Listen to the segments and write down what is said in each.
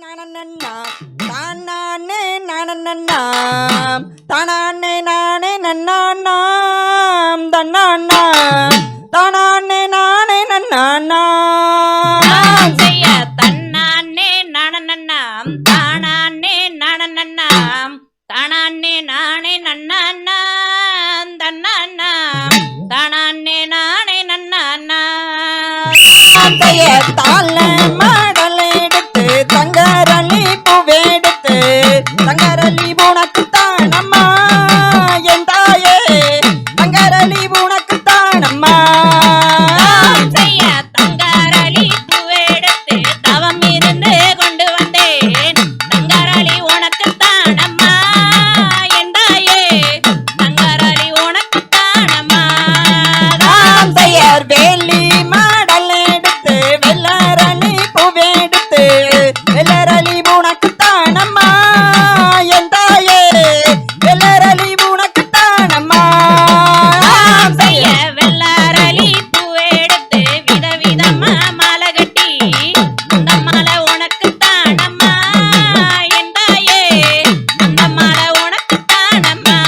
நானே தானே நானே நன்னாம் தன்னானா தானே நானே நன்னாம் செய்ய தன்னானே நானநன்னாம் தானே நானநன்னாம் தானே நானே நன்னானாம் தன்னானா தானே நானே நன்னானாம் தாள மாடல் எடுத்து தங்கரளி பூவெடுத்து தங்கரளி உனக்கு தானம்மா என் தாயே தங்கரளி உனக்கு தானம்மா செய்ய தங்கரளி பூவெடுத்து தவம் இருந்து கொண்டு வந்தேன் தங்கரளி உனக்கு தானம்மா என் தாயே தங்கரளி உனக்கு தானம்மா பெயர் வேலி மாடல் எடுத்து வெள்ளரளி பூவெடுத்து வெள்ளரளி உனக்கு தானம்மா என் தாயே வெள்ளரளி உனக்கு தானம்மா செய்ய வெள்ளரளி பூவெடுத்து விதவிதமா மாலை கட்டி அந்த மாலை உனக்கு தானம்மா என் தாயே அந்த மாலை உனக்கு தானம்மா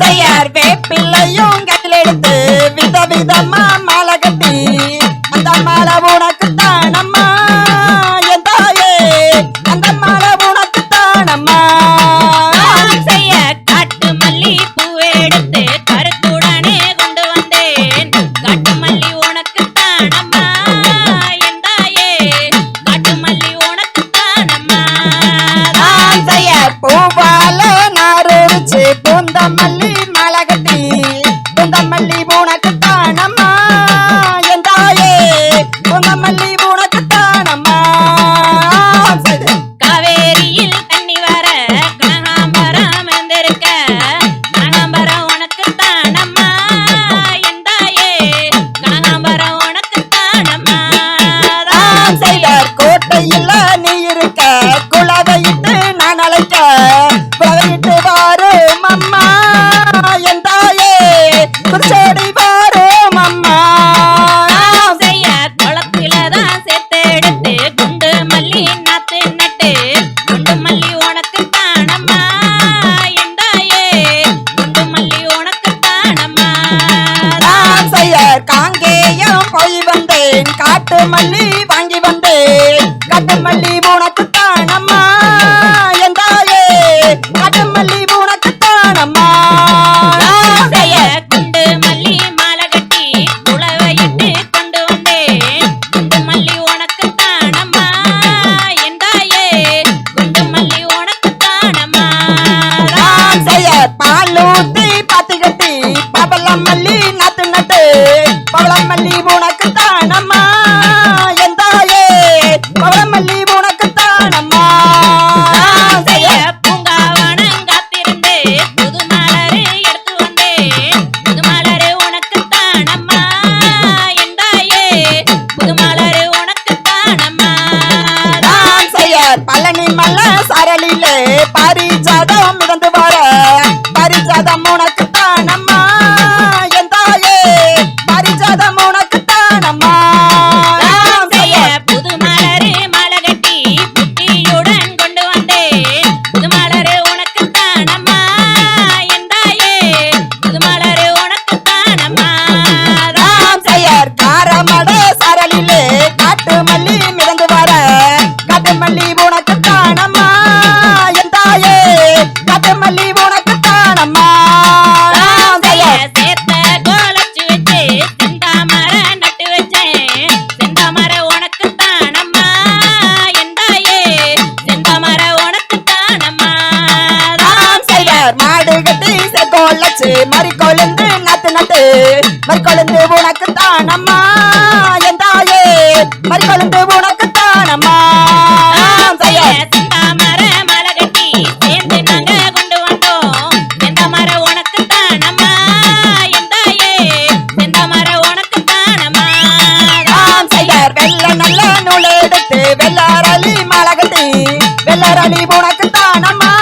பெயர் வேப்பிள்ளையும் கையில் எடுத்து விதவிதமா மாலை கட்டி அந்த மாலை உனக்கு தானம்மா என் தாயே அந்த மாலை உனக்கு தானம்மா செய்ய காட்டு மல்லி பூவெடுத்து கருத்துடனே கொண்டு வந்தேன் காட்டு மல்லி உனக்கு தானம்மா என் தாயே காட்டு மல்லி உனக்கு தானம்மா பெயர் பூவால நாரிச்சு பூந்த மல்லி மாலை கட்டி பூந்த மல்லி உனக்கு தானம்மா என் தாயே பூந்த மல்லி உனக்கு தானம்மா காவேரியில் தண்ணி வர கனகாம்பரம் வந்திருக்க கனகாம்பரம் உனக்கு தானம்மா என் தாயே கனகாம்பரம் உனக்கு தானம்மா செய்தார் கோட்டையில் நீ இருக்க குளவையிட்டு நான் அழைக்க குளவையிட்டு வாரும் அம்மா என் தாயே குடிச்சோடி வாரும் அம்மா செய்ய குளத்திலதான் சேர்த்தெடுத்து குண்டு மல்லி நாத்து நட்டு குண்டு மல்லி உனக்கு தானம்மா என் தாயே குண்டு மல்லி உனக்கு தானம்மா செய்யார் காங்கேயம் போய் வந்தேன் காட்டு மல்லி வாங்கி வந்தேன் காட்டு மல்லி உனக்கு தானம்மா என் தாயே காட்டு மல்லி உனக்கு தானம்மா செய்ய குண்டு மல்லி மாலை கட்டி குளவையிட்டு கொண்டு வந்தேன் குண்டு மல்லி உனக்கு தானம்மா என் தாயே குண்டு மல்லி உனக்கு தானம்மா செய்யார் பாலூத்தி பாத்தி கட்டி பவளம் மல்லி நட்டு நட்டு பவளம் மல்லி உனக்கு தானம்மா என் தாயே பவளம் மல்லி உனக்கு தானம்மா செய்ய பூங்காவனம் காத்திருந்து புது மலரு எடுத்து வந்தேன் புது மலரு உனக்கு தானம்மா என் தாயே புது மலரு உனக்கு தானம்மா செய்யார் பழனி மல்ல சரளிலே பரிஜாதம் மிதந்து வர பரிஜாதம் உனக்கு தானம்மா என் தாயே பரிஜாதம் உனக்கு தானம்மா செய்ய புது மலரு மாலை கட்டி புத்தியுடன் கொண்டு வந்தேன் புது மலரு உனக்கு தானம்மா என் தாயே புது மலரு உனக்கு தானம்மா செய்யார் காரமட சரளிலே காட்டு மல்லி மிதந்து வர காட்டு மல்லி உனக்கு தானம்மா என் தாயே காட்டு மல்லி உனக்கு தானம்மா செய்யார் சேர்த்த கோலச்சு வச்சு செந்தாமர நட்டு வச்சேன் செந்தாமர உனக்கு தானம்மா என் தாயே செந்தாமர உனக்கு தானம்மா செய்யார் மாடு கட்டி செக்கோலச்சு மறி கொழுந்து நட்டு நட்டு மறி கொழுந்து உனக்கு தானம்மா என் தாயே மறி கொழுந்து உனக்கு தானம்மா செய்யார் செந்தாமர மலை கட்டி சேர்ந்து நாங்க கொண்டு வந்தோம் செந்தாமர உனக்கு தானம்மா என் தாயே செந்தாமர உனக்கு தானம்மா செய்யார் வெள்ள நல்ல நூல் எடுத்து வெள்ளாரளி மாலை கட்டி வெள்ளரளி உனக்கு தானம்மா